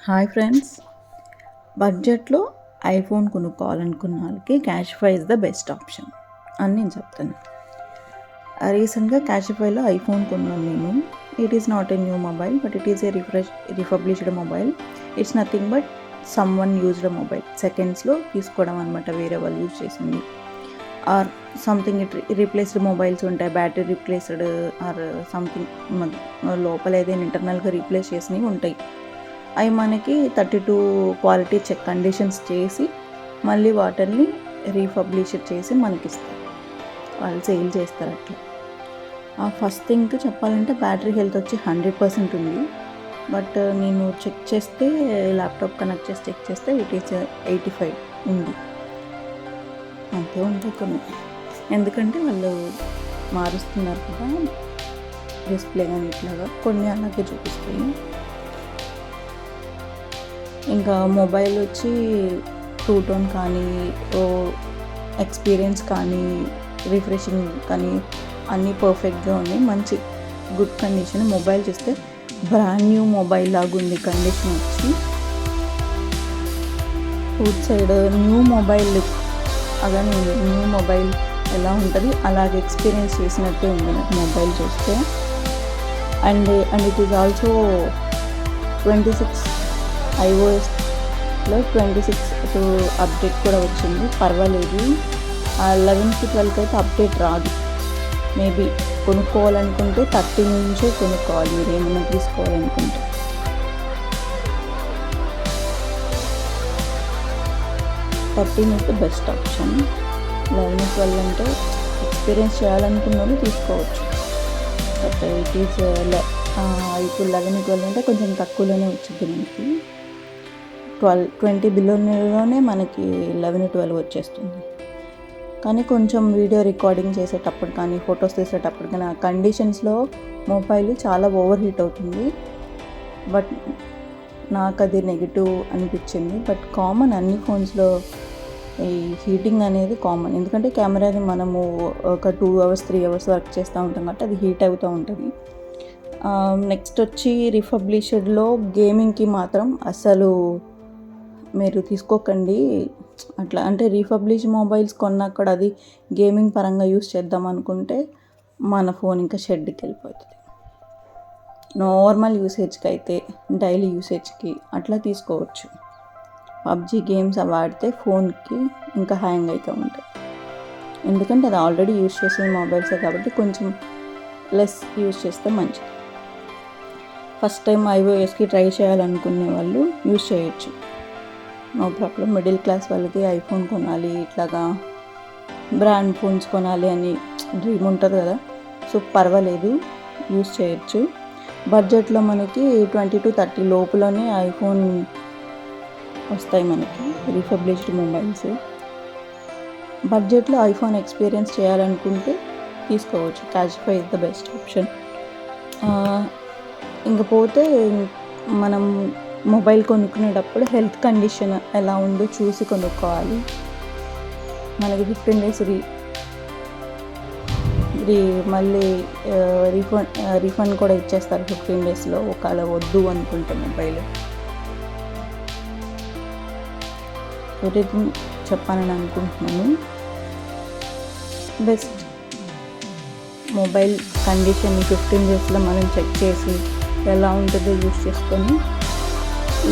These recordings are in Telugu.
హాయ్ ఫ్రెండ్స్, బడ్జెట్లో ఐఫోన్ కొనుక్కోవాలనుకున్న వాళ్ళకి Cashify is the best option అని నేను చెప్తాను. రీసెంట్గా క్యాష్ఫైలో ఐఫోన్ కొన్నాను నేను. It is not a new mobile, but it is a refurbished mobile. It's nothing but someone used mobile. సెకండ్స్లో తీసుకోవడం అనమాట, వేరే వాళ్ళు యూజ్ చేసింది. ఆర్ సంథింగ్ రీప్లేస్డ్ మొబైల్స్ ఉంటాయి, బ్యాటరీ రీప్లేస్డ్ ఆర్ సంథింగ్ లోపల ఏదైనా ఇంటర్నల్గా రీప్లేస్ చేసినవి ఉంటాయి. అవి మనకి 32 క్వాలిటీ చెక్ కండిషన్స్ చేసి మళ్ళీ వాటిని రీపబ్లిష్ చేసి మనకి ఇస్తారు, వాళ్ళు సేల్ చేస్తారు అట్లా. ఫస్ట్ థింగ్ చెప్పాలంటే బ్యాటరీ హెల్త్ వచ్చి 100% ఉంది. బట్ నేను చెక్ చేస్తే, ల్యాప్టాప్ కనెక్ట్ చేసి చెక్ చేస్తే ఇట్ ఈస్ 85 ఉంది. అంతే ఉంటాయి కొన్ని, ఎందుకంటే వాళ్ళు మారుస్తున్నారు కదా డిస్ప్లే కానీ ఇట్లాగా, కొన్ని అలాగే చూపిస్తాయి. ఇంకా మొబైల్ వచ్చి ట్రూ టోన్ కానీ, ఎక్స్పీరియన్స్ కానీ, రిఫ్రెషింగ్ కానీ అన్నీ పర్ఫెక్ట్గా ఉన్నాయి. మంచి గుడ్ కండిషన్. మొబైల్ చూస్తే బ్రాండ్ న్యూ మొబైల్ లాగా ఉంది కండిషన్ వచ్చి. అవుట్ సైడ్ న్యూ మొబైల్ అలానే న్యూ మొబైల్ ఎలా ఉంటుంది అలాగే ఎక్స్పీరియన్స్ చేసినట్టే ఉంది నాకు మొబైల్ చూస్తే. And it is also 26 iOSలో 26 update కూడా వచ్చింది, పర్వాలేదు. 11కి 12కి అయితే అప్డేట్ రాదు. మేబీ కొనుక్కోవాలనుకుంటే 13 నుంచే కొనుక్కోవాలి మీరు ఏమైనా తీసుకోవాలనుకుంటే. Thirteen is the best option. 11, 12 అంటే ఎక్స్పీరియన్స్ చేయాలనుకున్న వాళ్ళు తీసుకోవచ్చు. బట్ ఇట్ ఈస్ ఇప్పుడు 11, 12 అంటే కొంచెం తక్కువలోనే వచ్చింది మనకి. 20 బిలోనే మనకి 11, 12 వచ్చేస్తుంది. కానీ కొంచెం వీడియో రికార్డింగ్ చేసేటప్పుడు కానీ, ఫొటోస్ తీసేటప్పుడు కానీ ఆ కండిషన్స్లో మొబైల్ చాలా ఓవర్ హీట్ అవుతుంది. బట్ నాకు అది నెగిటివ్ అనిపించింది. బట్ కామన్ అన్ని ఫోన్స్లో ఈ హీటింగ్ అనేది కామన్, ఎందుకంటే కెమెరాని మనము ఒక 2 hours 3 hours వర్క్ చేస్తూ ఉంటాం కాబట్టి అది హీట్ అవుతూ ఉంటుంది. నెక్స్ట్ వచ్చి రిఫబ్లిష్డ్లో గేమింగ్కి మాత్రం అసలు మీరు తీసుకోకండి. అట్లా అంటే రీఫబ్లిష్ మొబైల్స్ కొన్నాక అది గేమింగ్ పరంగా యూస్ చేద్దాం అనుకుంటే మన ఫోన్ ఇంకా షెడ్కి వెళ్ళిపోతుంది. నార్మల్ యూసేజ్కి అయితే, డైలీ యూసేజ్కి అట్లా తీసుకోవచ్చు. పబ్జీ గేమ్స్ అవి ఆడితే ఫోన్కి ఇంకా హ్యాంగ్ అవుతూ ఉంటాయి, ఎందుకంటే అది ఆల్రెడీ యూస్ చేసిన మొబైల్సే కాబట్టి కొంచెం లెస్ యూస్ చేస్తే మంచిది. ఫస్ట్ టైం iOSకి ట్రై చేయాలనుకునే వాళ్ళు యూస్ చేయొచ్చు, నో ప్రాబ్లం. మిడిల్ క్లాస్ వాళ్ళకి ఐఫోన్ కొనాలి, ఇట్లాగా బ్రాండ్ ఫోన్స్ కొనాలి అని డ్రీమ్ ఉంటుంది కదా, సో పర్వాలేదు, యూస్ చేయొచ్చు. బడ్జెట్లో మనకి 20 to 30 లోపులోనే ఐఫోన్ వస్తాయి మనకి రీఫబ్లిష్డ్ మొబైల్స్. బడ్జెట్లో ఐఫోన్ ఎక్స్పీరియన్స్ చేయాలనుకుంటే తీసుకోవచ్చు. క్యాష్ఫై ఇస్ ద బెస్ట్ ఆప్షన్. ఇంకపోతే మనం మొబైల్ కొనుక్కునేటప్పుడు హెల్త్ కండిషన్ ఎలా ఉందో చూసి కొనుక్కోవాలి. మనకి 15 days మళ్ళీ రీఫండ్ కూడా ఇచ్చేస్తారు 15 daysలో, ఒకవేళ వద్దు అనుకుంటే మొబైల్. ఎవ్రీథింగ్ చెప్పాలని అనుకుంటున్నాను. బెస్ట్ మొబైల్ కండిషన్ 15 daysలో మనం చెక్ చేసి ఎలా ఉంటుందో యూస్ చేసుకొని,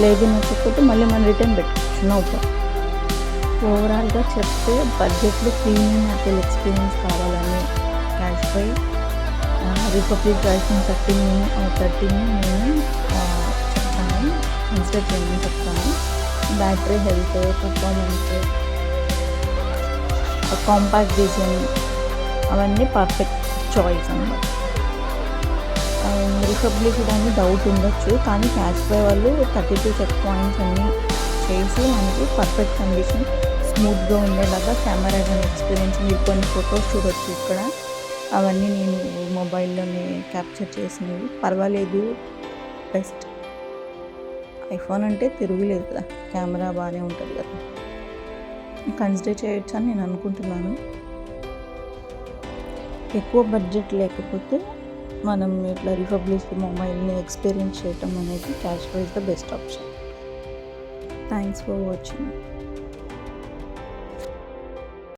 లేదు నచ్చకపోతే మళ్ళీ మనం రిటర్న్ పెట్టుకోవచ్చు, నో ప్రాబ్లం. ఓవరాల్గా చెప్తే బడ్జెట్లో ప్రీమియం యాపిల్ ఎక్స్పీరియన్స్ కావాలని క్యాష్ఫై రిపబ్లిక్ ఐఫోన్ 13 నేను చెప్తాను, కన్సిడర్ చేయమని చెప్తాను. Battery health, performance, compact design అవన్నీ పర్ఫెక్ట్ చాయిస్ అన్నమాట. రిపబ్లిష్డ్ అని డౌట్ ఉండొచ్చు, కానీ క్యాష్ఫై వాళ్ళు 32 చెక్ పాయింట్స్ అన్నీ చేసి మనకి పర్ఫెక్ట్ కండిషన్ స్మూత్గా ఉండేలాగా కెమెరా కానీ ఎక్స్పీరియన్స్, మీరు కొన్ని ఫొటోస్ చూడొచ్చు ఇక్కడ, అవన్నీ నేను మొబైల్లోనే క్యాప్చర్ చేసినవి. పర్వాలేదు, బెస్ట్. ఐఫోన్ అంటే తిరుగులేదు కదా, కెమెరా బాగానే ఉంటుంది కదా, కన్సిడర్ చేయొచ్చు అని నేను అనుకుంటున్నాను. ఎక్కువ బడ్జెట్ లేకపోతే మనం ఇట్లా రిపబ్లిష్డ్ మొబైల్ని ఎక్స్పీరియన్స్ చేయటం అనేది Cashify is the best option. Thanks for watching.